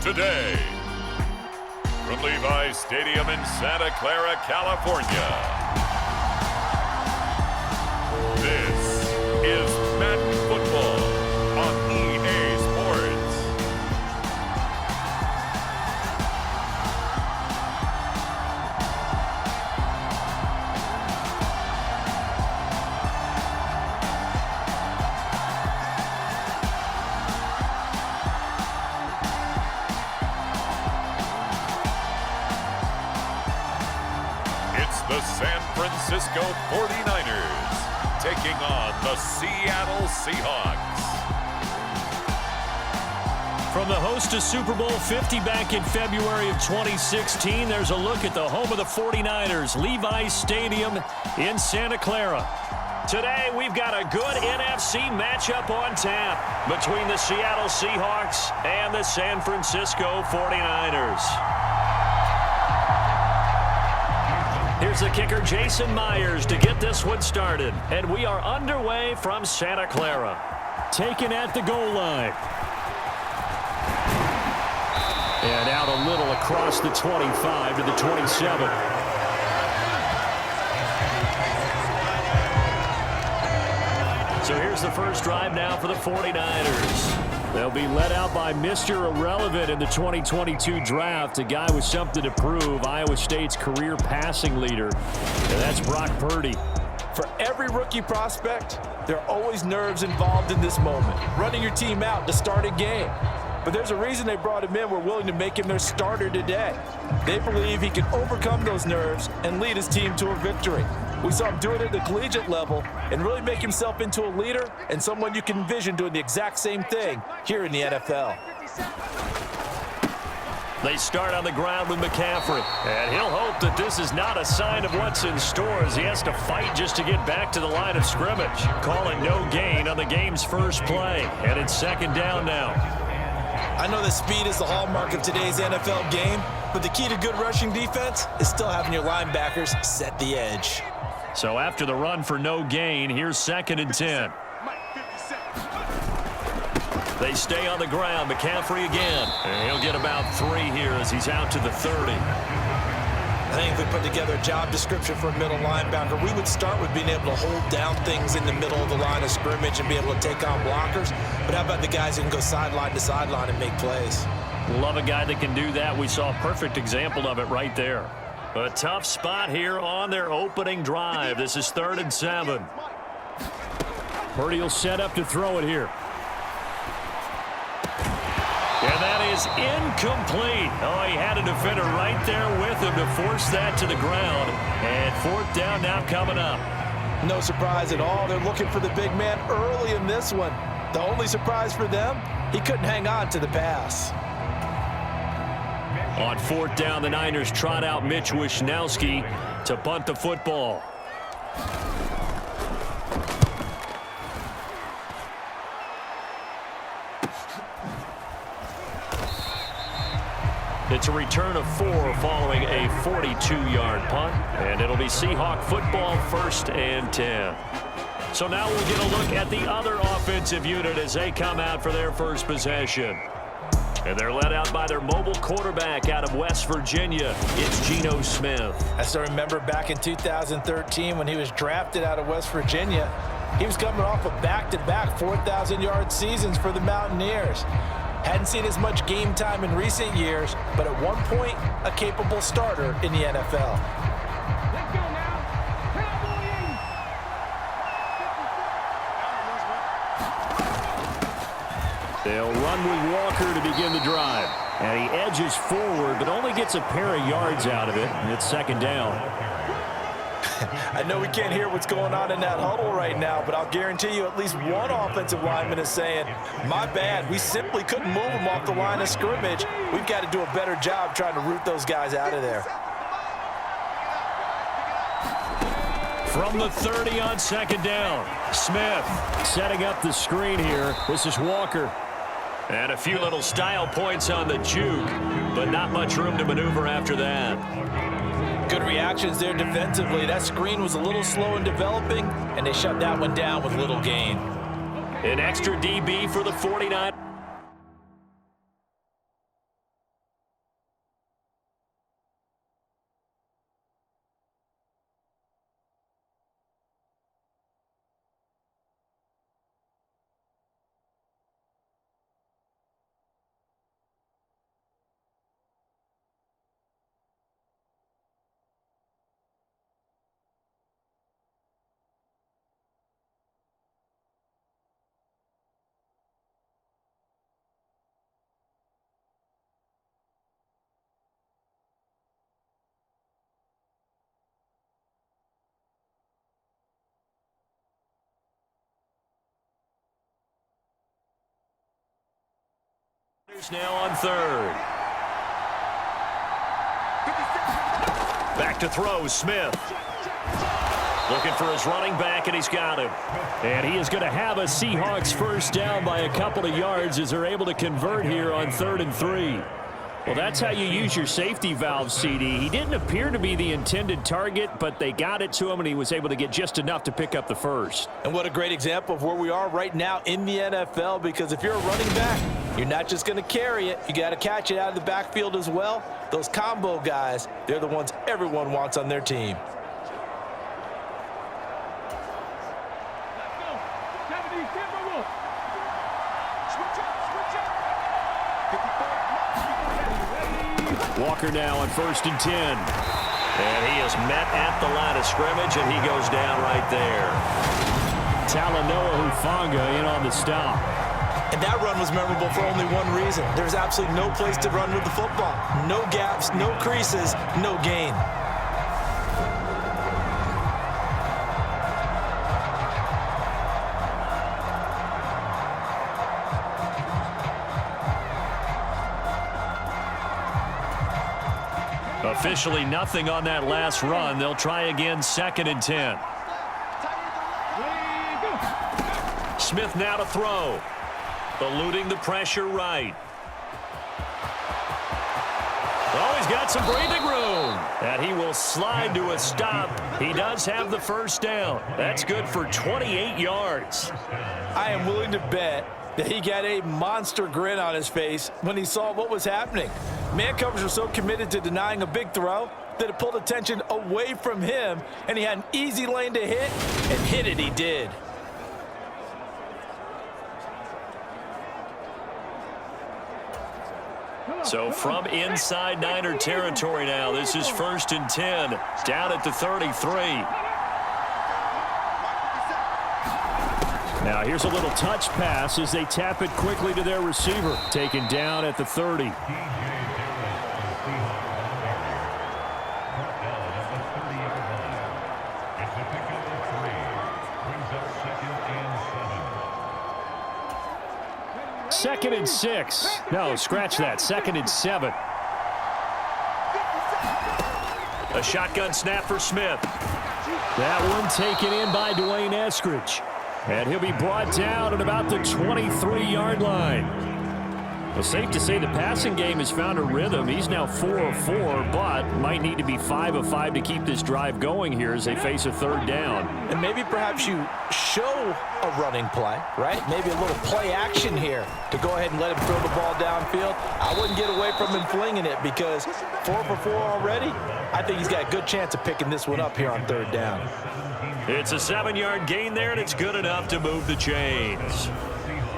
today. From Levi's Stadium in Santa Clara, California, this is Madden Football on EA Sports. It's the San Francisco 49ers taking on the Seattle Seahawks. From the host to Super Bowl 50 back in February of 2016, there's a look at the home of the 49ers, Levi's Stadium in Santa Clara. Today, we've got a good NFC matchup on tap between the Seattle Seahawks and the San Francisco 49ers. Here's the kicker, Jason Myers, to get this one started. And we are underway from Santa Clara. Taken at the goal line. And out a little across the 25 to the 27. So here's the first drive now for the 49ers. They'll be led out by Mr. Irrelevant in the 2022 draft, a guy with something to prove, Iowa State's career passing leader, and that's Brock Purdy. For every rookie prospect, there are always nerves involved in this moment, running your team out to start a game. But there's a reason they brought him in. We're willing to make him their starter today. They believe he can overcome those nerves and lead his team to a victory. We saw him do it at the collegiate level and really make himself into a leader and someone you can envision doing the exact same thing here in the NFL. They start on the ground with McCaffrey, and he'll hope that this is not a sign of what's in store as he has to fight just to get back to the line of scrimmage. Calling no gain on the game's first play, and it's second down now. I know that speed is the hallmark of today's NFL game, but the key to good rushing defense is still having your linebackers set the edge. So after the run for no gain, here's second and 10. They stay on the ground. McCaffrey again. And he'll get about 3 here as he's out to the 30. I think if we put together a job description for a middle linebacker, we would start with being able to hold down things in the middle of the line of scrimmage and be able to take on blockers. But how about the guys who can go sideline to sideline and make plays? Love a guy that can do that. We saw a perfect example of it right there. A tough spot here on their opening drive. This is 3rd and 7. Purdy will set up to throw it here. And that is incomplete. Oh, he had a defender right there with him to force that to the ground. And 4th down now coming up. No surprise at all. They're looking for the big man early in this one. The only surprise for them, he couldn't hang on to the pass. On 4th down, the Niners trot out Mitch Wishnowski to punt the football. It's a return of 4 following a 42-yard punt, and it'll be Seahawk football 1st and 10. So now we'll get a look at the other offensive unit as they come out for their first possession. And they're led out by their mobile quarterback out of West Virginia. It's Geno Smith. I still remember back in 2013 when he was drafted out of West Virginia. He was coming off of back-to-back 4,000-yard seasons for the Mountaineers. Hadn't seen as much game time in recent years, but at one point, a capable starter in the NFL. They'll run with Walker to begin the drive. And he edges forward, but only gets a pair of yards out of it. And it's 2nd down. I know we can't hear what's going on in that huddle right now, but I'll guarantee you at least one offensive lineman is saying, my bad, we simply couldn't move him off the line of scrimmage. We've got to do a better job trying to root those guys out of there. From the 30 on 2nd down, Smith setting up the screen here. This is Walker. And a few little style points on the juke, but not much room to maneuver after that. Good reactions there defensively. That screen was a little slow in developing, and they shut that one down with little gain. An extra DB for the 49ers. Now on third. Back to throw, Smith. Looking for his running back, and he's got him. And he is going to have a Seahawks first down by a couple of yards as they're able to convert here on 3rd and 3. Well, that's how you use your safety valve, CD. He didn't appear to be the intended target, but they got it to him, and he was able to get just enough to pick up the first. And what a great example of where we are right now in the NFL, because if you're a running back, you're not just going to carry it. You got to catch it out of the backfield as well. Those combo guys, they're the ones everyone wants on their team. Walker now on 1st and 10. And he is met at the line of scrimmage, and he goes down right there. Talanoa Hufanga in on the stop. And that run was memorable for only one reason. There's absolutely no place to run with the football. No gaps, no creases, no gain. Officially nothing on that last run. They'll try again, 2nd and 10. Smith now to throw. Eluding the pressure right. Oh, he's got some breathing room. And he will slide to a stop. He does have the first down. That's good for 28 yards. I am willing to bet that he got a monster grin on his face when he saw what was happening. Man coverage was so committed to denying a big throw that it pulled attention away from him, and he had an easy lane to hit, and hit it he did. So from inside Niner territory now, this is 1st and 10, down at the 33. Now here's a little touch pass as they tap it quickly to their receiver. Taken down at the 30. Second and 6. No, scratch that. 2nd and 7. A shotgun snap for Smith. That one taken in by Dwayne Eskridge. And he'll be brought down at about the 23-yard line. Well, safe to say the passing game has found a rhythm. He's now 4 of 4, but might need to be 5 of 5 to keep this drive going here as they face a 3rd down. And maybe perhaps you show a running play, right? Maybe a little play action here to go ahead and let him throw the ball downfield. I wouldn't get away from him flinging it because 4 for 4 already. I think he's got a good chance of picking this one up here on 3rd down. It's a 7-yard gain there, and it's good enough to move the chains.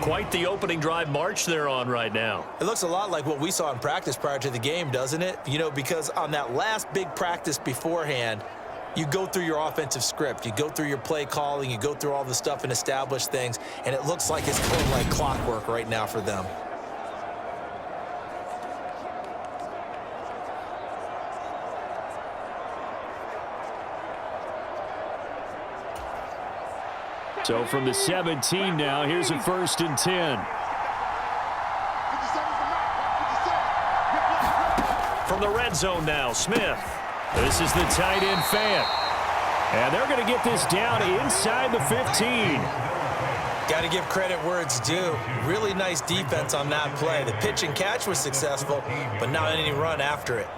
Quite the opening drive march they're on right now. It looks a lot like what we saw in practice prior to the game, doesn't it? You know, because on that last big practice beforehand, you go through your offensive script. You go through your play calling. You go through all the stuff and establish things. And it looks like it's going like clockwork right now for them. So from the 17 now, here's a 1st and 10. From the red zone now, Smith. This is the tight end Fant. And they're going to get this down inside the 15. Got to give credit where it's due. Really nice defense on that play. The pitch and catch was successful, but not any run after it.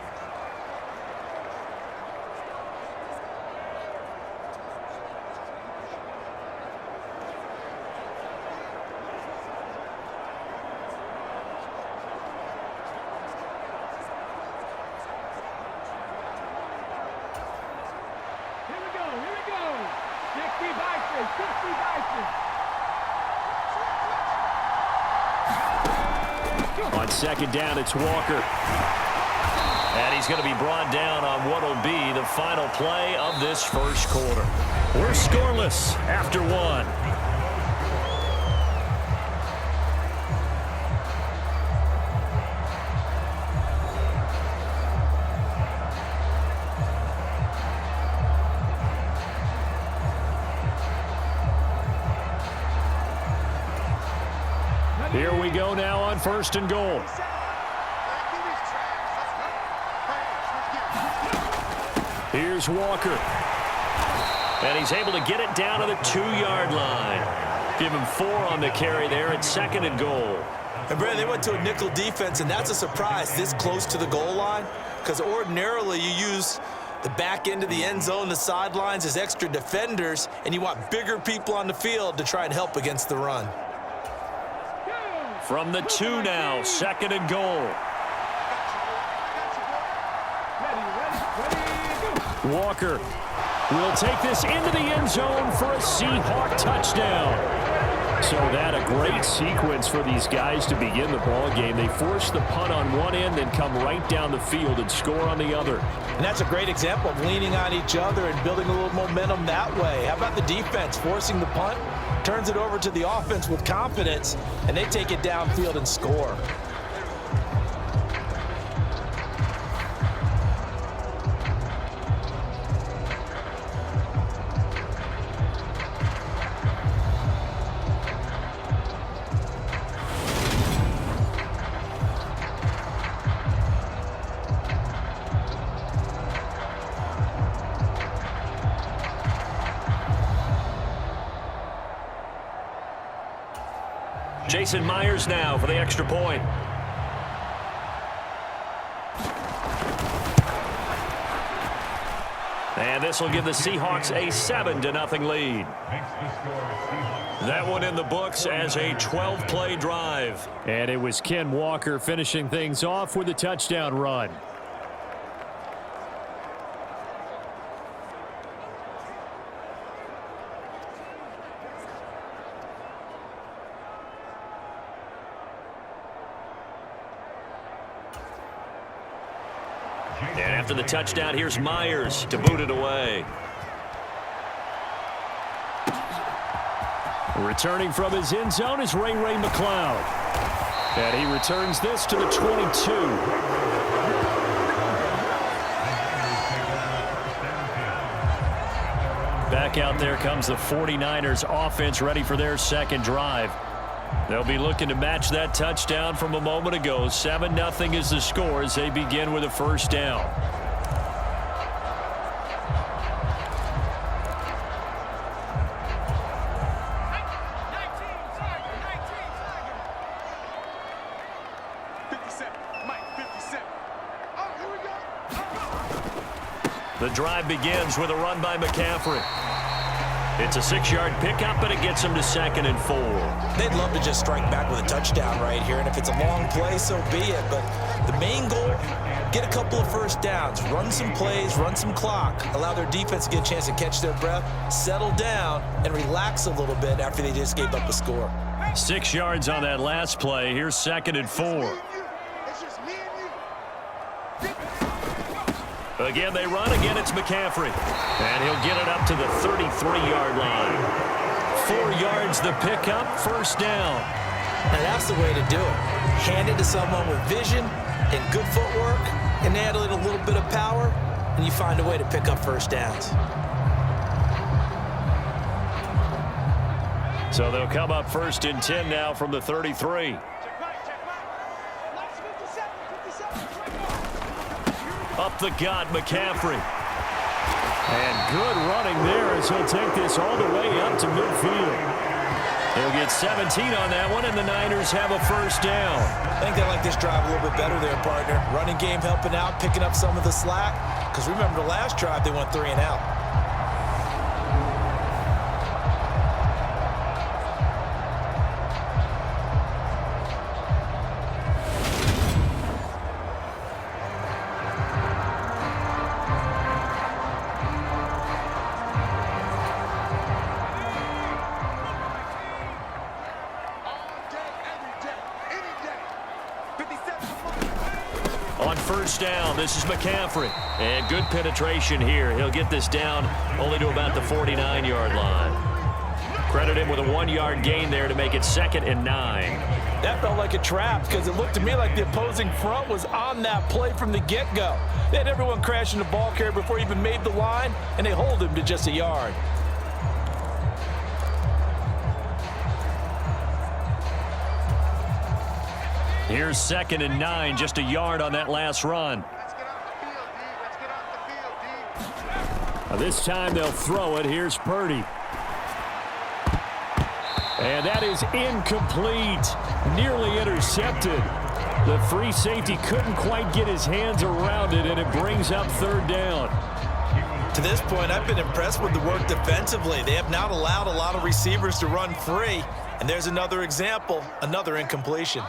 On 2nd down, it's Walker. And he's going to be brought down on what will be the final play of this 1st quarter. We're scoreless after 1. Here we go now on 1st and goal. Here's Walker. And he's able to get it down to the 2-yard line. Give him 4 on the carry there at 2nd and goal. And, Brad, they went to a nickel defense, and that's a surprise this close to the goal line, because ordinarily you use the back end of the end zone, the sidelines as extra defenders, and you want bigger people on the field to try and help against the run. From the 2 now, 2nd and goal. Walker will take this into the end zone for a Seahawk touchdown. So that a great sequence for these guys to begin the ball game. They force the punt on one end, then come right down the field and score on the other. And that's a great example of leaning on each other and building a little momentum that way. How about the defense forcing the punt, turns it over to the offense with confidence, and they take it downfield and score. Jason Myers now for the extra point. And this will give the Seahawks a 7-0 lead. That one in the books as a 12-play drive. And it was Ken Walker finishing things off with a touchdown run. And after the touchdown, here's Myers to boot it away. Returning from his end zone is Ray McCloud. And he returns this to the 22. Back out there comes the 49ers offense ready for their second drive. They'll be looking to match that touchdown from a moment ago. 7-0 is the score as they begin with a first down. The drive begins with a run by McCaffrey. It's a 6-yard pickup, but it gets him to 2nd and 4. They'd love to just strike back with a touchdown right here, and if it's a long play, so be it. But the main goal, get a couple of first downs, run some plays, run some clock, allow their defense to get a chance to catch their breath, settle down, and relax a little bit after they just gave up a score. 6 yards on that last play. Here's 2nd and 4. Again, they run. Again, it's McCaffrey. And he'll get it up to the 33-yard line. 4 yards the pickup, first down. And that's the way to do it. Hand it to someone with vision and good footwork, and add a little bit of power, and you find a way to pick up first downs. So they'll come up 1st and 10 now from the 33. Up the gut, McCaffrey. And good running there as he'll take this all the way up to midfield. He'll get 17 on that one, and the Niners have a first down. I think they like this drive a little bit better there, partner. Running game helping out, picking up some of the slack. Because remember the last drive, they went 3 and out. On first down, this is McCaffrey. And good penetration here. He'll get this down only to about the 49-yard line. Credit him with a 1-yard gain there to make it 2nd and 9. That felt like a trap because it looked to me like the opposing front was on that play from the get-go. They had everyone crashing the ball carrier before he even made the line, and they hold him to just a yard. Here's 2nd and 9, just a yard on that last run. Now this time they'll throw it. Here's Purdy. And that is incomplete. Nearly intercepted. The free safety couldn't quite get his hands around it, and it brings up 3rd down. To this point, I've been impressed with the work defensively. They have not allowed a lot of receivers to run free. And there's another example, another incompletion.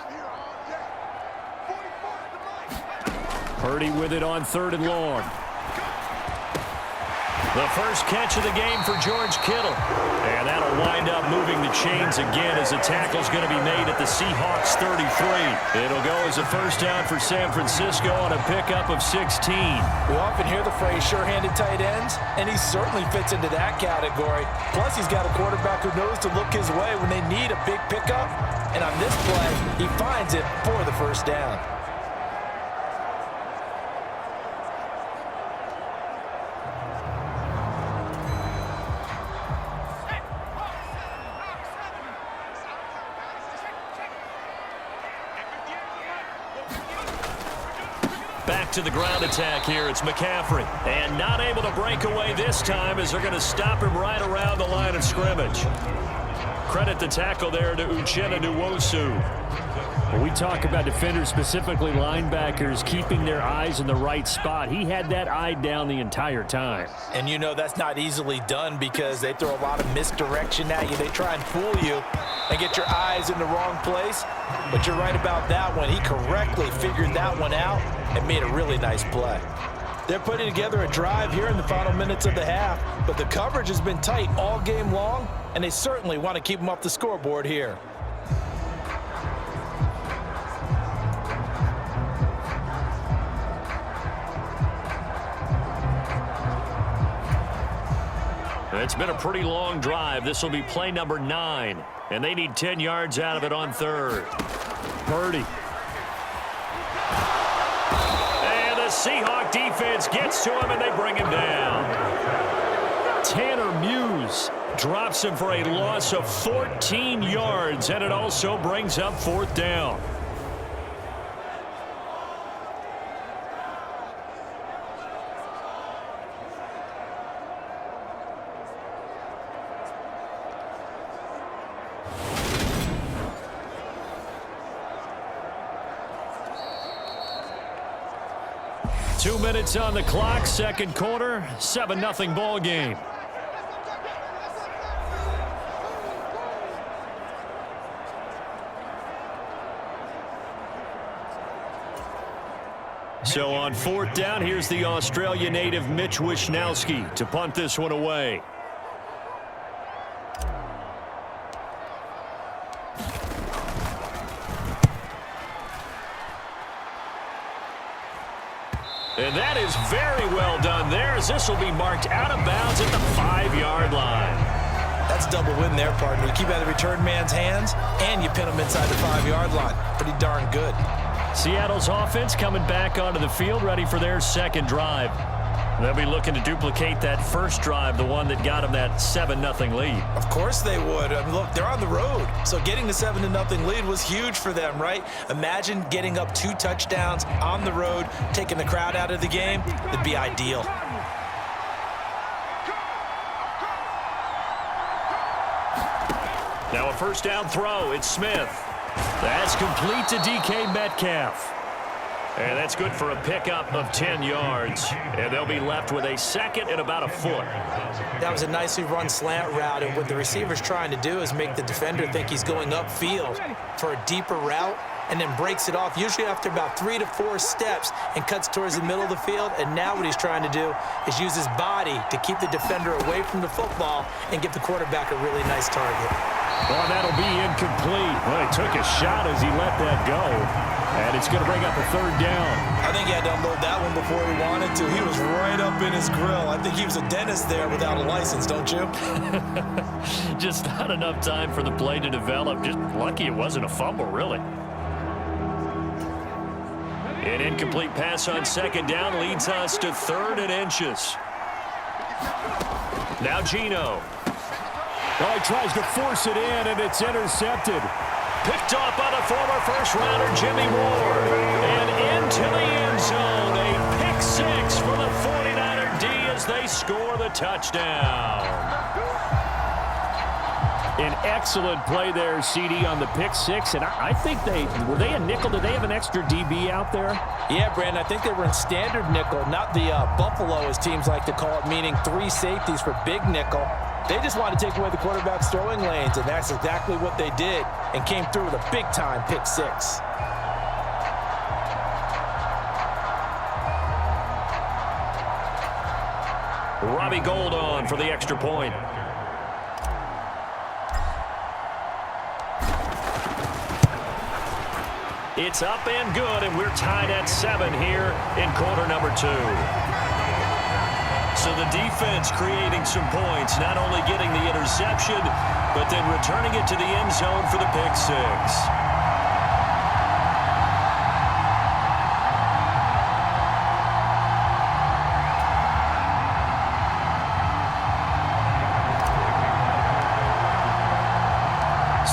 Purdy with it on 3rd and long. The first catch of the game for George Kittle. And that'll wind up moving the chains again as the tackle's going to be made at the Seahawks 33. It'll go as a 1st down for San Francisco on a pickup of 16. We often hear the phrase sure-handed tight ends, and he certainly fits into that category. Plus, he's got a quarterback who knows to look his way when they need a big pickup. And on this play, he finds it for the 1st down. Back to the ground attack here. It's McCaffrey. And not able to break away this time as they're going to stop him right around the line of scrimmage. Credit the tackle there to Uchenna Nwosu. When we talk about defenders, specifically linebackers, keeping their eyes in the right spot, he had that eye down the entire time. And you know that's not easily done because they throw a lot of misdirection at you. They try and fool you and get your eyes in the wrong place. But you're right about that one. He correctly figured that one out and made a really nice play. They're putting together a drive here in the final minutes of the half, but the coverage has been tight all game long, and they certainly want to keep them off the scoreboard here. It's been a pretty long drive. This will be play number 9, and they need 10 yards out of it on 3rd. Purdy. And the Seahawk defense gets to him, and they bring him down. Tanner Muse drops him for a loss of 14 yards, and it also brings up 4th down. Two minutes on the clock, 2nd quarter, 7-0 ball game. So on 4th down, here's the Australia native Mitch Wishnowsky to punt this one away. And that is very well done there, as this will be marked out of bounds at the 5-yard line. That's double win there, partner. You keep out of the return man's hands, and you pin him inside the 5-yard line. Pretty darn good. Seattle's offense coming back onto the field, ready for their 2nd drive. They'll be looking to duplicate that first drive, the one that got them that 7-0 lead. Of course they would. I mean, look, they're on the road. So getting the 7-0 lead was huge for them, right? Imagine getting up 2 touchdowns on the road, taking the crowd out of the game. It'd be ideal. Now a 1st down throw. It's Smith. That's complete to DK Metcalf. And that's good for a pickup of 10 yards. And they'll be left with a 2nd and about a foot. That was a nicely run slant route, and what the receiver's trying to do is make the defender think he's going upfield for a deeper route and then breaks it off, usually after about 3 to 4 steps, and cuts towards the middle of the field. And now what he's trying to do is use his body to keep the defender away from the football and give the quarterback a really nice target. Well, that'll be incomplete. Well, he took a shot as he let that go. And it's going to bring up a 3rd down. I think he had to unload that one before he wanted to. He was right up in his grill. I think he was a dentist there without a license, don't you? Just not enough time for the play to develop. Just lucky it wasn't a fumble, really. An incomplete pass on 2nd down leads us to 3rd and inches. Now Geno. Well, he tries to force it in, and it's intercepted. Picked off by the former first-rounder Jimmy Ward. And into the end zone. A pick six for the 49er D as they score the touchdown. An excellent play there, CD, on the pick six. And I think were they a nickel? Did they have an extra DB out there? Yeah, Brandon, I think they were in standard nickel, not the Buffalo, as teams like to call it, meaning 3 safeties for big nickel. They just wanted to take away the quarterback's throwing lanes, and that's exactly what they did, and came through with a big-time pick six. Robbie Gould on for the extra point. It's up and good, and we're tied at 7 here in quarter number 2. So the defense creating some points, not only getting the interception, but then returning it to the end zone for the pick six.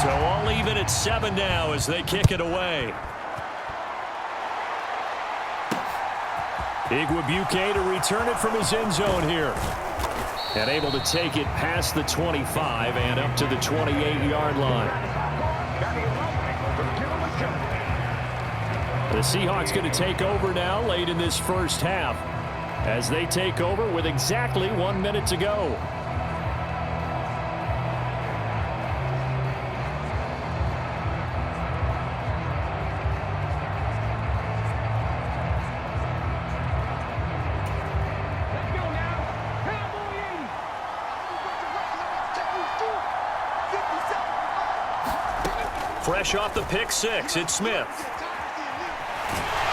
So all even at 7 now as they kick it away. Igwebuike to return it from his end zone here. And able to take it past the 25 and up to the 28-yard line. The Seahawks going to take over now late in this first half as they take over with exactly 1 minute to go. Fresh off the pick six, it's Smith.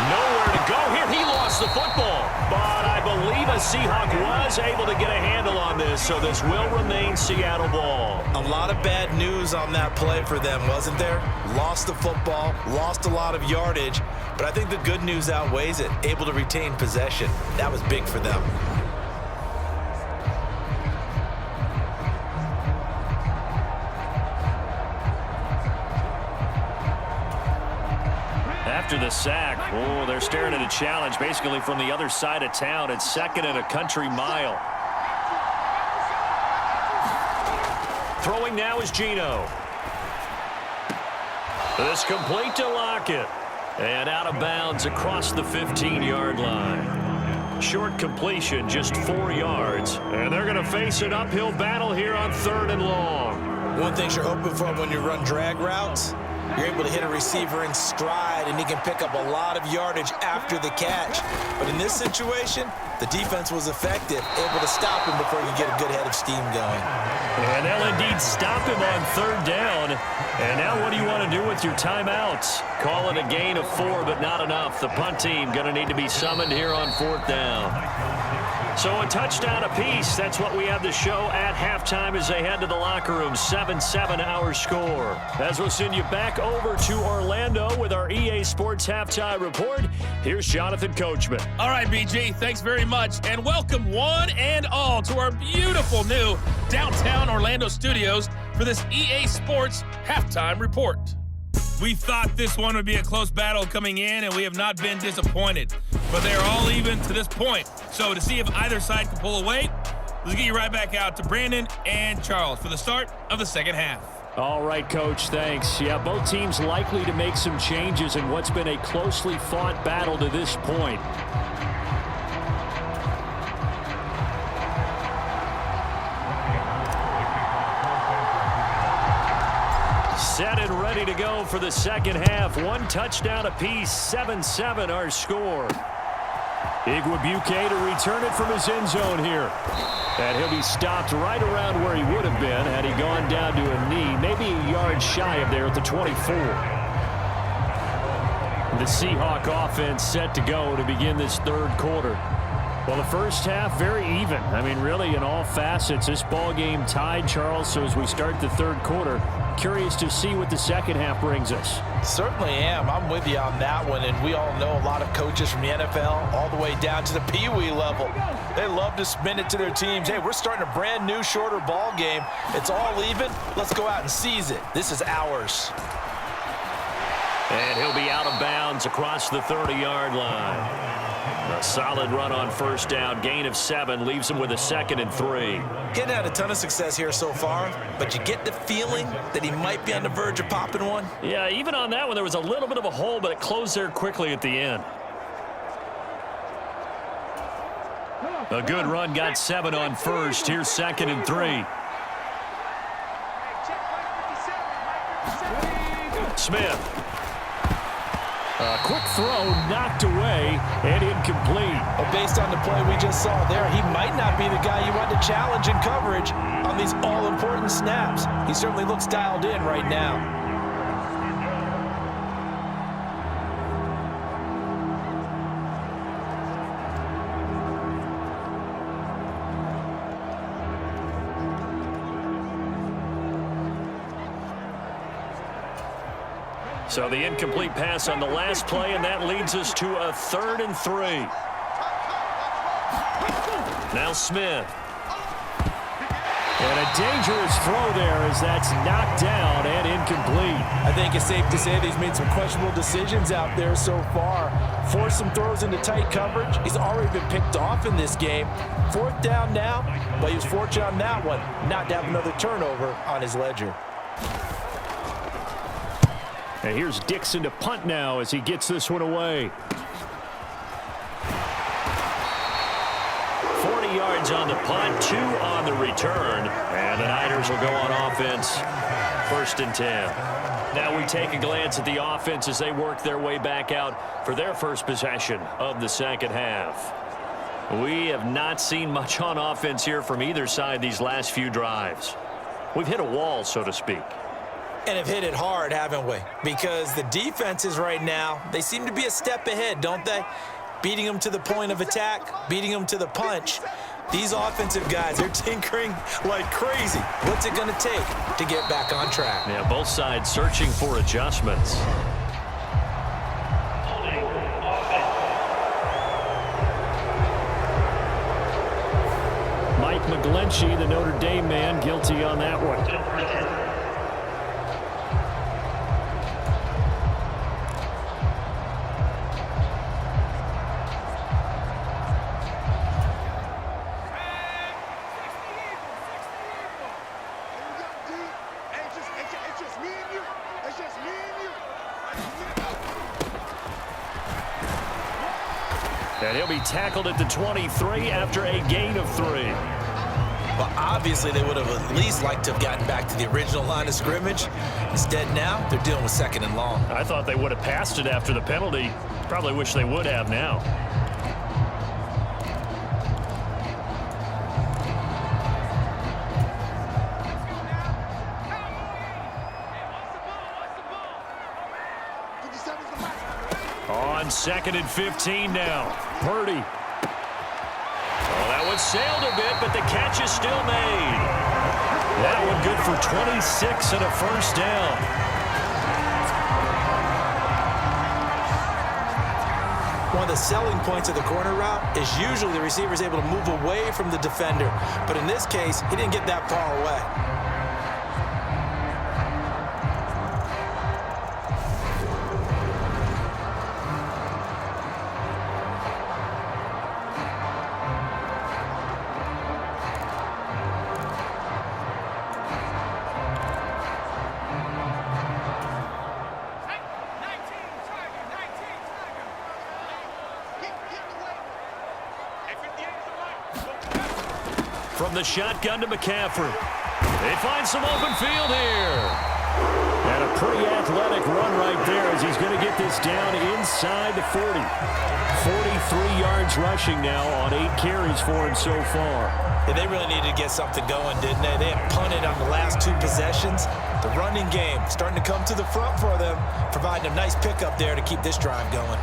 Nowhere to go here. He lost the football. But I believe a Seahawk was able to get a handle on this, so this will remain Seattle ball. A lot of bad news on that play for them, wasn't there? Lost the football, lost a lot of yardage, but I think the good news outweighs it. Able to retain possession. That was big for them. After the sack, oh, they're staring at a challenge basically from the other side of town. It's 2nd and a country mile. Throwing now is Geno. This complete to Lockett. And out of bounds across the 15-yard line. Short completion, just 4 yards. And they're going to face an uphill battle here on 3rd and long. One thing you're hoping for when you run drag routes, you're able to hit a receiver in stride, and he can pick up a lot of yardage after the catch. But in this situation, the defense was effective, able to stop him before you get a good head of steam going. And they'll indeed stop him on 3rd down. And now what do you want to do with your timeouts? Call it a gain of 4, but not enough. The punt team going to need to be summoned here on 4th down. So a touchdown apiece. That's what we have the show at halftime as they head to the locker room. 7-7 our score. As we'll send you back over to Orlando with our EA Sports Halftime Report. Here's Jonathan Coachman. All right, BG, thanks very much. And welcome one and all to our beautiful new downtown Orlando studios for this EA Sports Halftime Report. We thought this one would be a close battle coming in, and we have not been disappointed. But they are all even to this point. So to see if either side can pull away, let's get you right back out to Brandon and Charles for the start of the second half. All right, Coach, thanks. Yeah, both teams likely to make some changes in what's been a closely fought battle to this point. Set and ready to go for the second half. 1 touchdown apiece, 7-7 our score. Igwebuike to return it from his end zone here. And he'll be stopped right around where he would have been had he gone down to a knee, maybe a yard shy of there at the 24. The Seahawk offense set to go to begin this 3rd quarter. Well, the first half, very even. I mean, really, in all facets, this ball game tied, Charles. So as we start the 3rd quarter, curious to see what the second half brings us. Certainly am. I'm with you on that one. And we all know a lot of coaches from the NFL all the way down to the Pee Wee level. They love to spin it to their teams. Hey, we're starting a brand new, shorter ball game. It's all even. Let's go out and seize it. This is ours. And he'll be out of bounds across the 30-yard line. A solid run on first down. Gain of 7 leaves him with a 2nd and 3. Getting had a ton of success here so far, but you get the feeling that he might be on the verge of popping one. Yeah, even on that one, there was a little bit of a hole, but it closed there quickly at the end. A good run, got 7 on first. Here's 2nd and 3. Smith. A quick throw knocked away and incomplete. Well, based on the play we just saw there, he might not be the guy you want to challenge in coverage on these all-important snaps. He certainly looks dialed in right now. So the incomplete pass on the last play, and that leads us to a 3rd and 3. Now Smith. And a dangerous throw there as that's knocked down and incomplete. I think it's safe to say that he's made some questionable decisions out there so far. Forced some throws into tight coverage. He's already been picked off in this game. 4th down now, but he was fortunate on that one not to have another turnover on his ledger. And here's Dixon to punt now as he gets this one away. 40 yards on the punt, 2 on the return. And the Niners will go on offense. 1st and 10. Now we take a glance at the offense as they work their way back out for their first possession of the second half. We have not seen much on offense here from either side these last few drives. We've hit a wall, so to speak. And have hit it hard, haven't we? Because the defenses right now, they seem to be a step ahead, don't they? Beating them to the point of attack, beating them to the punch. These offensive guys, they're tinkering like crazy. What's it going to take to get back on track? Yeah, both sides searching for adjustments. Mike McGlinchey, the Notre Dame man, guilty on that one. And he'll be tackled at the 23 after a gain of 3. Well, obviously they would have at least liked to have gotten back to the original line of scrimmage. Instead now, they're dealing with 2nd and long. I thought they would have passed it after the penalty. Probably wish they would have now. On 2nd and 15 now. Purdy. Well, that one sailed a bit, but the catch is still made. That one good for 26 and a 1st down. One of the selling points of the corner route is usually the receiver is able to move away from the defender. But in this case, he didn't get that far away. From the shotgun to McCaffrey. They find some open field here. And a pretty athletic run right there as he's going to get this down inside the 40. 43 yards rushing now on 8 carries for him so far. Yeah, they really needed to get something going, didn't they? They had punted on the last 2 possessions. The running game starting to come to the front for them, providing a nice pickup there to keep this drive going.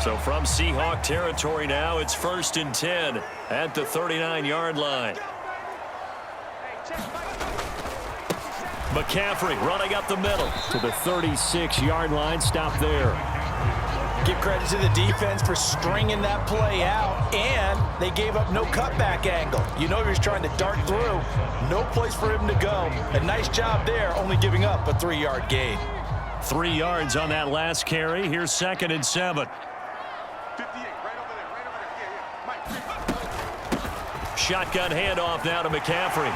So from Seahawk territory now, it's 1st and 10 at the 39-yard line. McCaffrey running up the middle to the 36-yard line. Stop there. Give credit to the defense for stringing that play out, and they gave up no cutback angle. You know he was trying to dart through. No place for him to go. A nice job there, only giving up a 3-yard gain. 3 yards on that last carry. Here's 2nd and 7. 58, right over there. Yeah. Mike. Shotgun handoff now to McCaffrey.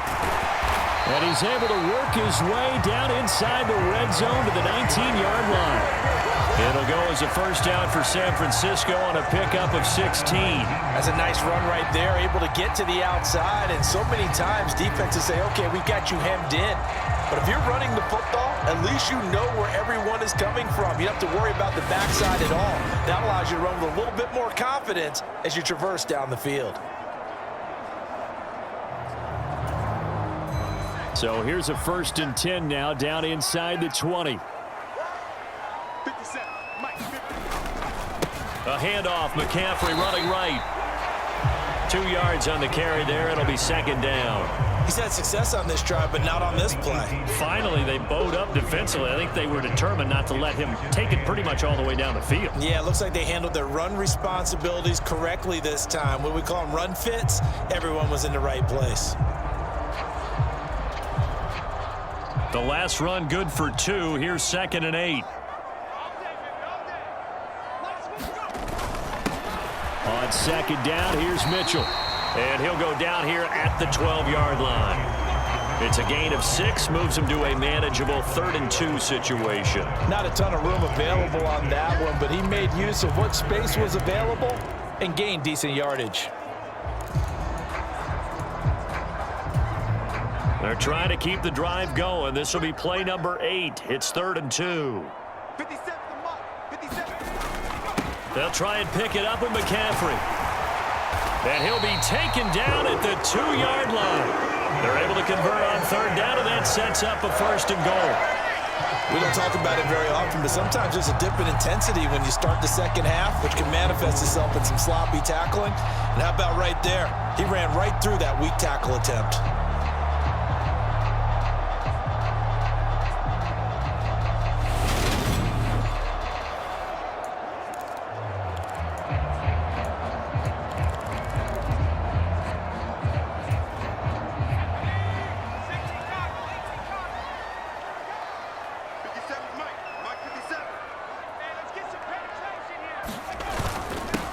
And he's able to work his way down inside the red zone to the 19-yard line. It'll go as a first down for San Francisco on a pickup of 16. That's a nice run right there, able to get to the outside. And so many times defenses say, okay, we got you hemmed in. But if you're running the football, at least you know where everyone is coming from. You don't have to worry about the backside at all. That allows you to run with a little bit more confidence as you traverse down the field. So here's a 1st and 10 now, down inside the 20. 57, Mike. 50. A handoff, McCaffrey running right. 2 yards on the carry there. It'll be 2nd down. He's had success on this drive, but not on this play. Finally, they bowed up defensively. I think they were determined not to let him take it pretty much all the way down the field. Yeah, it looks like they handled their run responsibilities correctly this time. What we call them run fits, everyone was in the right place. The last run good for 2. Here's 2nd and 8. On 2nd down, here's Mitchell. And he'll go down here at the 12-yard line. It's a gain of 6, moves him to a manageable 3rd and 2 situation. Not a ton of room available on that one, but he made use of what space was available and gained decent yardage. They're trying to keep the drive going. This will be play number 8. It's 3rd and 2. 57, Mike. 57. They'll try and pick it up with McCaffrey. And he'll be taken down at the 2-yard line. They're able to convert on 3rd down, and that sets up a 1st and goal. We don't talk about it very often, but sometimes there's a dip in intensity when you start the second half, which can manifest itself in some sloppy tackling. And how about right there? He ran right through that weak tackle attempt.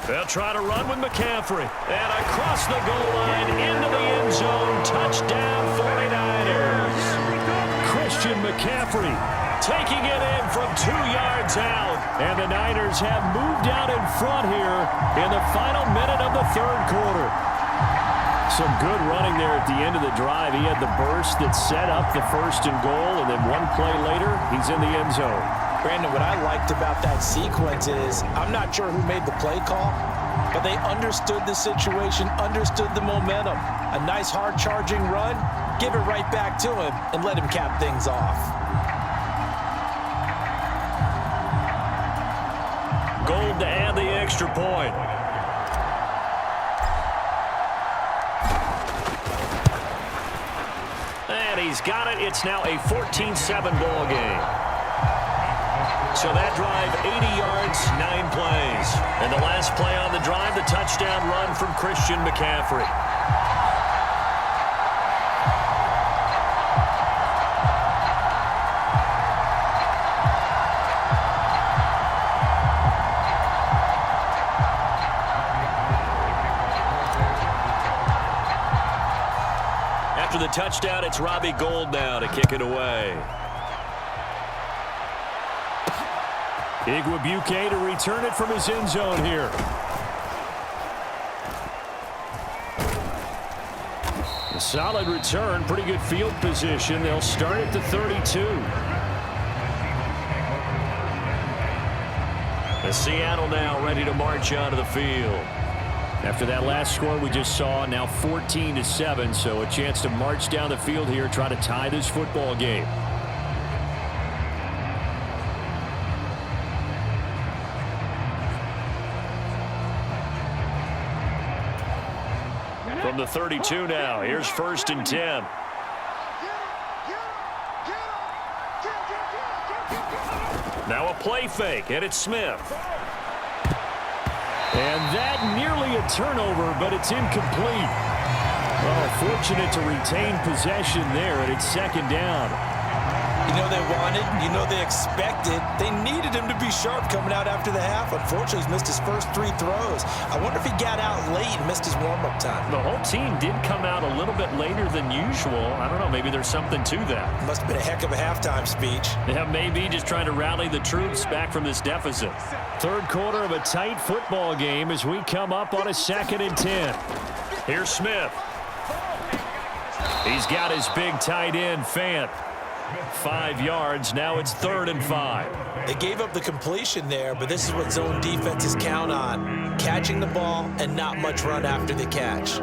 They'll try to run with McCaffrey. And across the goal line into the end zone. Touchdown 49ers. Christian McCaffrey taking it in from 2 yards out. And the Niners have moved out in front here in the final minute of the 3rd quarter. Some good running there at the end of the drive. He had the burst that set up the 1st and goal, and then one play later, he's in the end zone. Brandon, what I liked about that sequence is I'm not sure who made the play call, but they understood the situation, understood the momentum. A nice hard-charging run, give it right back to him, and let him cap things off. Gold to add the extra point. And he's got it. It's now a 14-7 ball game. So that drive, 80 yards, 9 plays. And the last play on the drive, the touchdown run from Christian McCaffrey. After the touchdown, it's Robbie Gould now to kick it away. Igwebuike to return it from his end zone here. A solid return, pretty good field position. They'll start at the 32. And Seattle now ready to march onto the field. After that last score we just saw, now 14-7, so a chance to march down the field here, try to tie this football game. From the 32 now, here's 1st and 10. Now a play fake, and it's Smith. And that nearly a turnover, but it's incomplete. Well, fortunate to retain possession there, and it's second down. You know they wanted, you know they expected. They needed him to be sharp coming out after the half. Unfortunately, he's missed his first 3 throws. I wonder if he got out late and missed his warm-up time. The whole team did come out a little bit later than usual. I don't know, maybe there's something to that. Must have been a heck of a halftime speech. Yeah, maybe just trying to rally the troops back from this deficit. Third quarter of a tight football game as we come up on a 2nd and 10. Here's Smith. He's got his big tight end, Fant. 5 yards. Now it's 3rd and 5. They gave up the completion there, but this is what zone defenses count on. Catching the ball and not much run after the catch.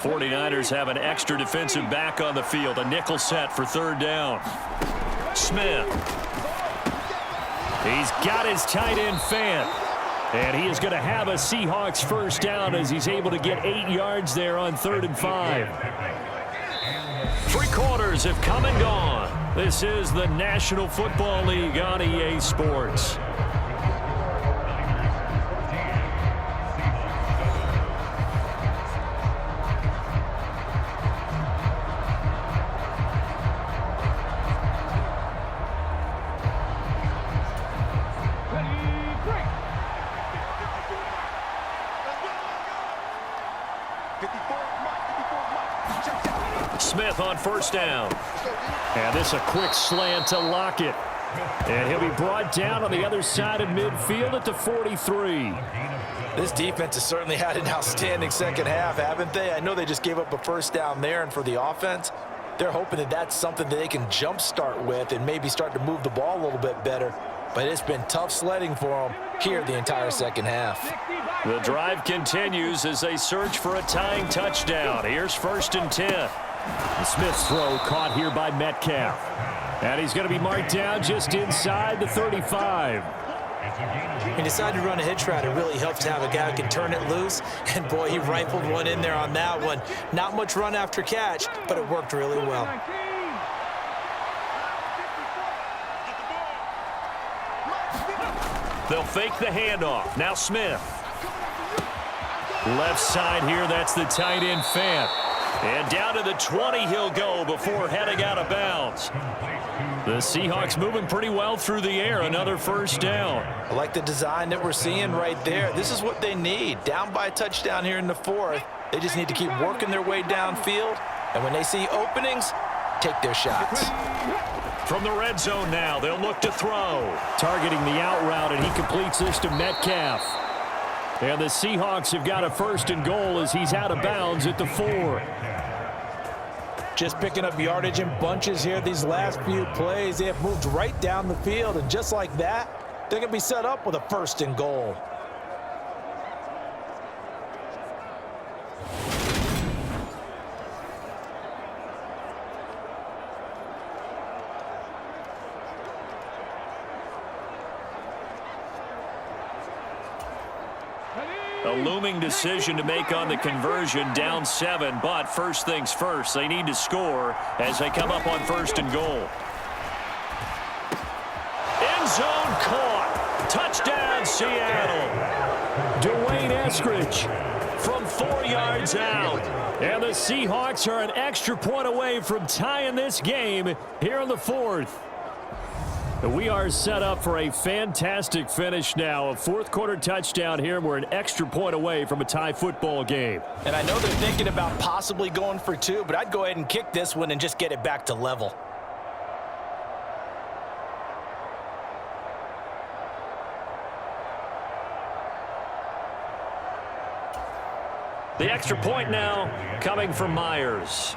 '49ers have an extra defensive back on the field. A nickel set for 3rd down. Smith. He's got his tight end, Fant. And he is going to have a Seahawks first down as he's able to get 8 yards there on 3rd and 5. 3 quarters have come and gone. This is the National Football League on EA Sports. Smith on first down. And this a quick slant to Lockett. And he'll be brought down on the other side of midfield at the 43. This defense has certainly had an outstanding second half, haven't they? I know they just gave up a first down there, and for the offense, they're hoping that that's something that they can jumpstart with and maybe start to move the ball a little bit better. But it's been tough sledding for them here the entire second half. The drive continues as they search for a tying touchdown. Here's 1st and 10. Smith's throw caught here by Metcalf. And he's going to be marked down just inside the 35. He decided to run a hitch route. It really helps to have a guy who can turn it loose. And, boy, he rifled one in there on that one. Not much run after catch, but it worked really well. They'll fake the handoff. Now Smith. Left side here, that's the tight end, Fant. And down to the 20 he'll go before heading out of bounds. The Seahawks moving pretty well through the air. Another first down. I like the design that we're seeing right there. This is what they need. Down by a touchdown here in the 4th. They just need to keep working their way downfield. And when they see openings, take their shots. From the red zone now, they'll look to throw. Targeting the out route, and he completes this to Metcalf. And the Seahawks have got a 1st and goal as he's out of bounds at the 4. Just picking up yardage in bunches here these last few plays. They have moved right down the field, and just like that, they're going to be set up with a 1st and goal. A looming decision to make on the conversion, down 7, but first things first, they need to score as they come up on 1st and goal. End zone caught. Touchdown, Seattle. Dwayne Eskridge from 4 yards out. And the Seahawks are an extra point away from tying this game here in the 4th. We are set up for a fantastic finish now. A 4th quarter touchdown here. We're an extra point away from a tie football game. And I know they're thinking about possibly going for 2, but I'd go ahead and kick this one and just get it back to level. The extra point now coming from Myers.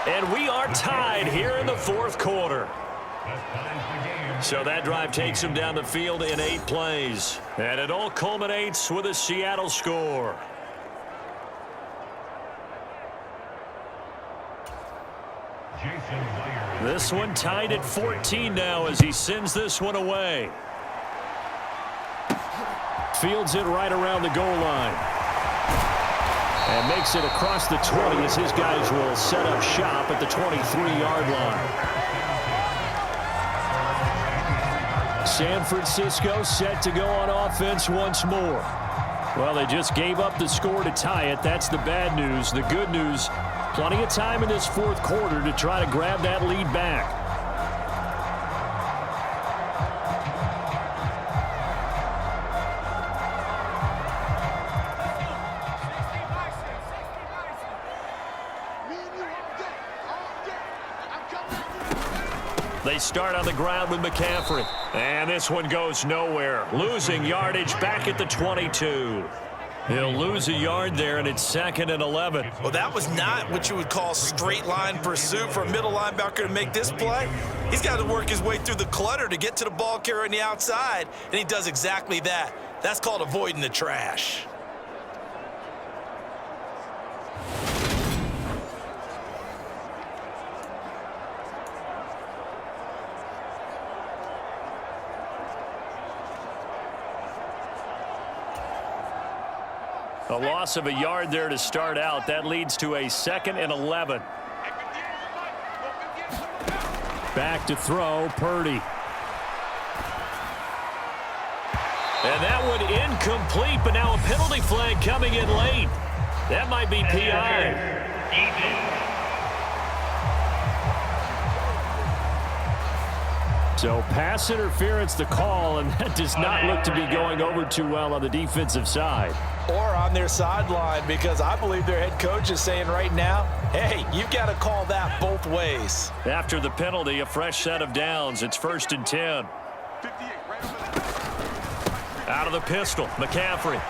And we are tied here in the 4th quarter. So that drive takes him down the field in 8 plays. And it all culminates with a Seattle score. This one tied at 14 now as he sends this one away. Fields it right around the goal line. And makes it across the 20 as his guys will set up shop at the 23-yard line. San Francisco set to go on offense once more. Well, they just gave up the score to tie it. That's the bad news. The good news, plenty of time in this fourth quarter to try to grab that lead back. They start on the ground with McCaffrey. And this one goes nowhere. Losing yardage back at the 22. He'll lose a yard there, and it's 2nd and 11. Well, that was not what you would call straight line pursuit for a middle linebacker to make this play. He's got to work his way through the clutter to get to the ball carrier on the outside, and he does exactly that. That's called avoiding the trash. A loss of a yard there to start out. That leads to a 2nd and 11. Back to throw, Purdy. And that one incomplete, but now a penalty flag coming in late. That might be PI. So pass interference the call, and that does not look to be going over too well on the defensive side. Or on their sideline, because I believe their head coach is saying right now, hey, you've got to call that both ways. After the penalty, a fresh set of downs. It's 1st and 10. Out of the pistol, McCaffrey.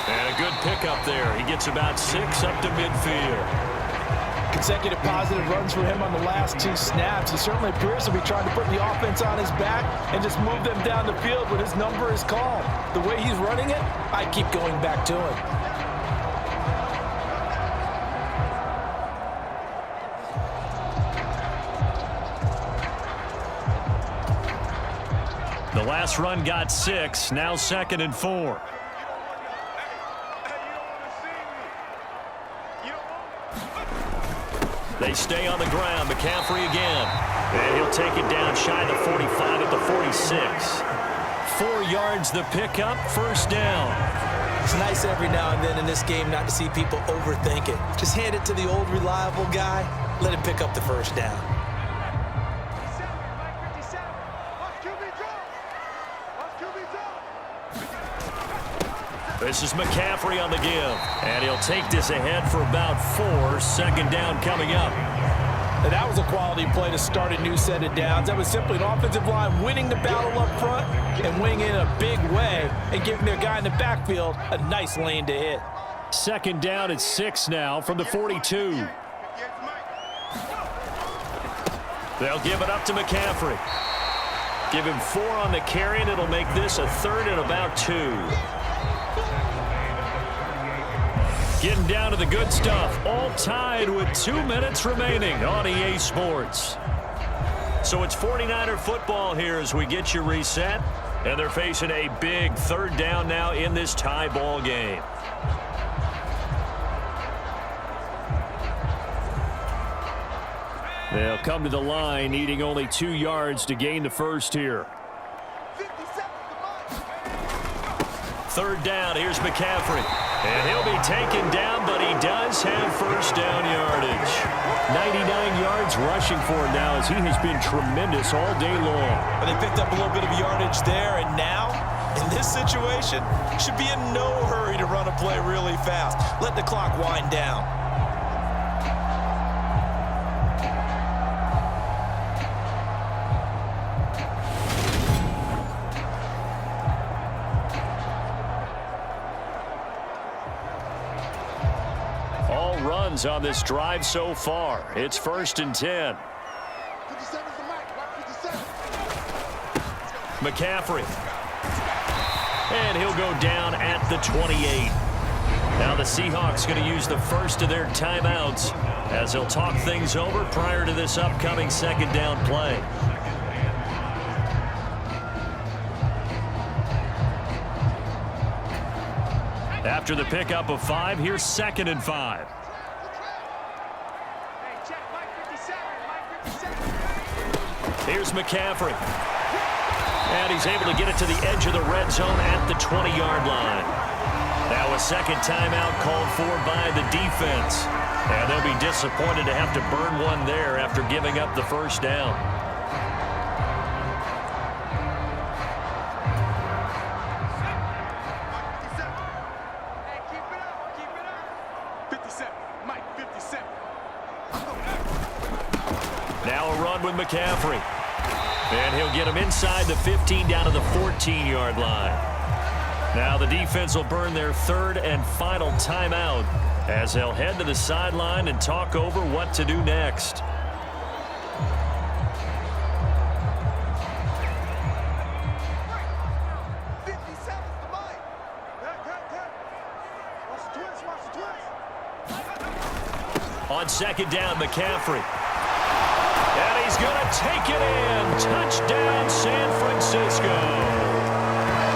And a good pickup there. He gets about 6 up to midfield. Consecutive positive runs for him on the last 2 snaps. He certainly appears to be trying to put the offense on his back and just move them down the field when his number is called. The way he's running it, I keep going back to him. The last run got 6, now 2nd and 4. They stay on the ground. McCaffrey again. And he'll take it down shy of the 45 at the 46. 4 yards the pickup, 1st down. It's nice every now and then in this game not to see people overthink it. Just hand it to the old reliable guy. Let him pick up the 1st down. This is McCaffrey on the give. And he'll take this ahead for about 4. 2nd down coming up. And that was a quality play to start a new set of downs. That was simply an offensive line winning the battle up front and winning it in a big way and giving their guy in the backfield a nice lane to hit. 2nd down at 6 now from the 42. They'll give it up to McCaffrey. Give him 4 on the carry, and it'll make this a 3rd and about 2. Getting down to the good stuff. All tied with 2 minutes remaining on EA Sports. So it's 49er football here as we get you reset. And they're facing a big 3rd down now in this tie ball game. They'll come to the line needing only 2 yards to gain the 1st here. 3rd down. Here's McCaffrey. And he'll be taken down, but he does have 1st down yardage. 99 yards rushing for him now as he has been tremendous all day long. And they picked up a little bit of yardage there, and now, in this situation, should be in no hurry to run a play really fast. Let the clock wind down. On this drive so far. It's 1st and 10. McCaffrey. And he'll go down at the 28. Now the Seahawks going to use the first of their timeouts as they'll talk things over prior to this upcoming 2nd down play. After the pickup of 5, here's 2nd and 5. Here's McCaffrey. And he's able to get it to the edge of the red zone at the 20-yard line. Now a second timeout called for by the defense. And they'll be disappointed to have to burn one there after giving up the first down. Now a run with McCaffrey. And he'll get him inside the 15 down to the 14-yard line. Now the defense will burn their 3rd and final timeout as they'll head to the sideline and talk over what to do next. On 2nd down, McCaffrey. And he's going to take it in. Touchdown, San Francisco.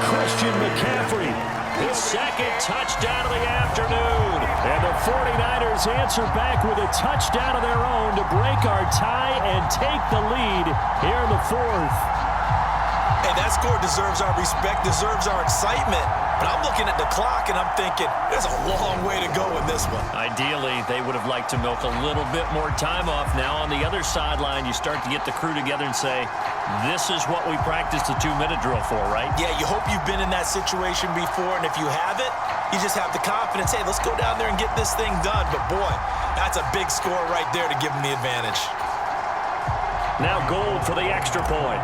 Christian McCaffrey, his 2nd touchdown of the afternoon. And the 49ers answer back with a touchdown of their own to break our tie and take the lead here in the 4th. Hey, that score deserves our respect, deserves our excitement. But I'm looking at the clock, and I'm thinking, there's a long way to go in this one. Ideally, they would have liked to milk a little bit more time off. Now on the other sideline, you start to get the crew together and say, this is what we practiced the 2-minute drill for, right? Yeah, you hope you've been in that situation before, and if you haven't, you just have the confidence, hey, let's go down there and get this thing done. But, boy, that's a big score right there to give them the advantage. Now Gold for the extra point.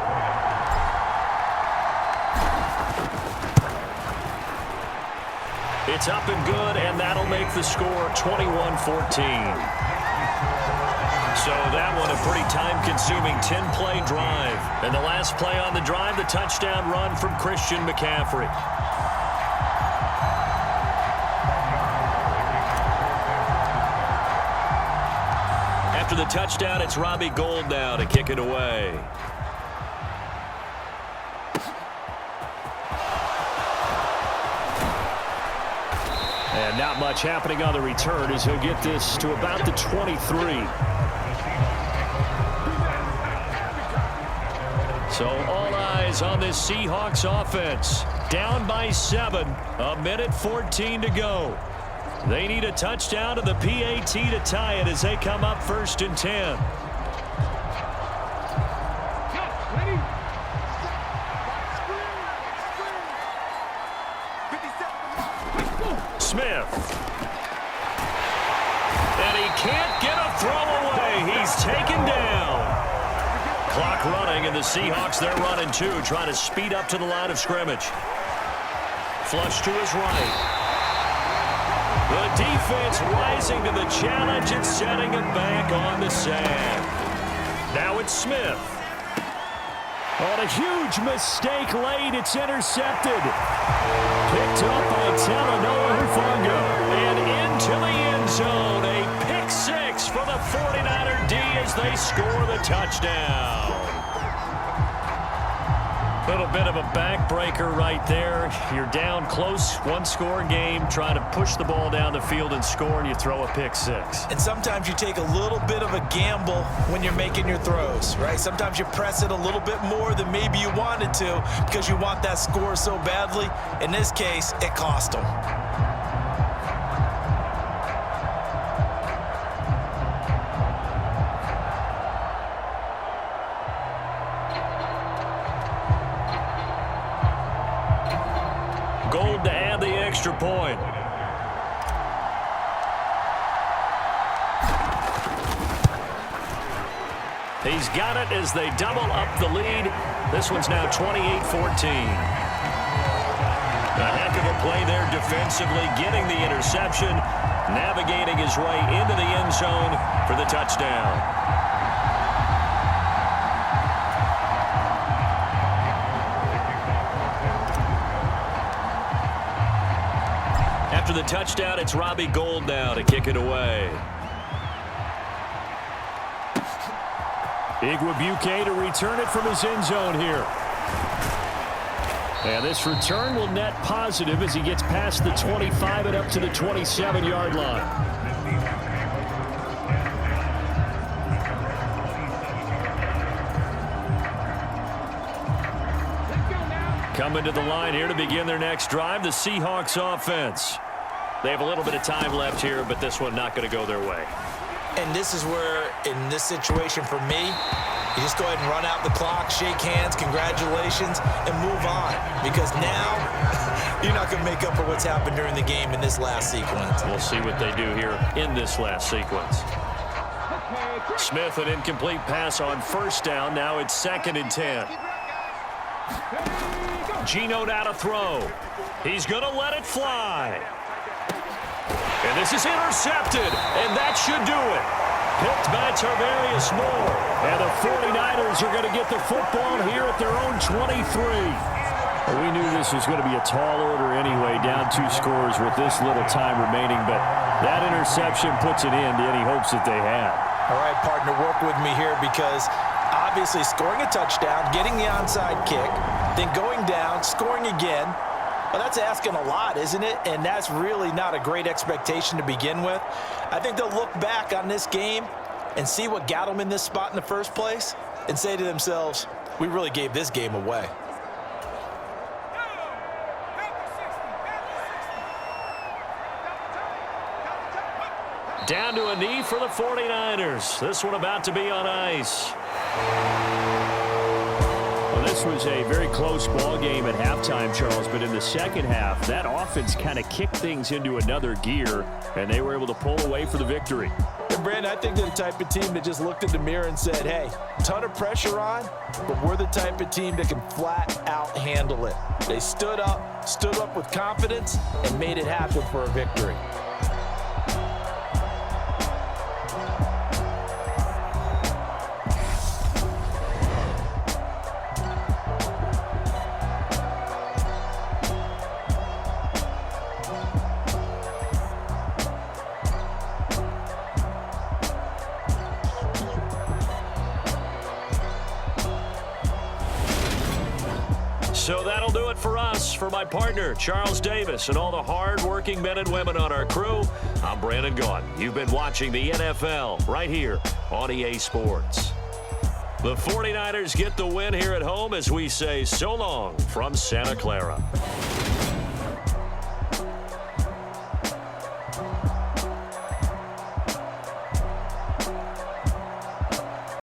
It's up and good, and that'll make the score 21-14. So that one a pretty time-consuming 10-play drive. And the last play on the drive, the touchdown run from Christian McCaffrey. After the touchdown, it's Robbie Gould now to kick it away. And not much happening on the return as he'll get this to about the 23. So all eyes on this Seahawks offense. Down by 7, 1:14 to go. They need a touchdown to the PAT to tie it as they come up 1st and 10. Smith. And he can't get a throw away. He's taken down. Clock running, and the Seahawks, they're running too, trying to speed up to the line of scrimmage. Flush to his right. The defense rising to the challenge and setting it back on the sand. Now it's Smith. On a huge mistake late, it's intercepted. Picked up by Talanoa Hufanga. And into the end zone. A pick 6 for the 49er D as they score the touchdown. A little bit of a backbreaker right there. You're down close, 1-score game, trying to push the ball down the field and score, and you throw a pick 6. And sometimes you take a little bit of a gamble when you're making your throws, right? Sometimes you press it a little bit more than maybe you wanted to because you want that score so badly. In this case, it cost them. Gold to add the extra point. He's got it as they double up the lead. This one's now 28-14. A heck of a play there defensively, getting the interception, navigating his way into the end zone for the touchdown. After the touchdown, it's Robbie Gould now to kick it away. Igwebuike to return it from his end zone here. And this return will net positive as he gets past the 25 and up to the 27-yard line. Coming to the line here to begin their next drive, the Seahawks offense. They have a little bit of time left here, but this one not going to go their way. And this is where, in this situation for me, you just go ahead and run out the clock, shake hands, congratulations, and move on. Because now, you're not going to make up for what's happened during the game in this last sequence. We'll see what they do here in this last sequence. Smith, an incomplete pass on first down. Now it's 2nd and 10. Geno now to throw. He's going to let it fly. And this is intercepted, and that should do it. Picked by Tarvarius Moore. And the 49ers are going to get the football here at their own 23. We knew this was going to be a tall order anyway, down 2 scores with this little time remaining, but that interception puts an end to any hopes that they had. All right, partner, work with me here because obviously scoring a touchdown, getting the onside kick, then going down, scoring again. Well, that's asking a lot, isn't it? And that's really not a great expectation to begin with. I think they'll look back on this game and see what got them in this spot in the first place and say to themselves, we really gave this game away. Down to a knee for the 49ers. This one about to be on ice. Well, this was a very close ball game at halftime, Charles, but in the second half, that offense kind of kicked things into another gear, and they were able to pull away for the victory. And Brandon, I think they're the type of team that just looked in the mirror and said, hey, ton of pressure on, but we're the type of team that can flat out handle it. They stood up with confidence, and made it happen for a victory. So that'll do it for us. For my partner, Charles Davis, and all the hard-working men and women on our crew, I'm Brandon Gaughan. You've been watching the NFL right here on EA Sports. The 49ers get the win here at home as we say so long from Santa Clara.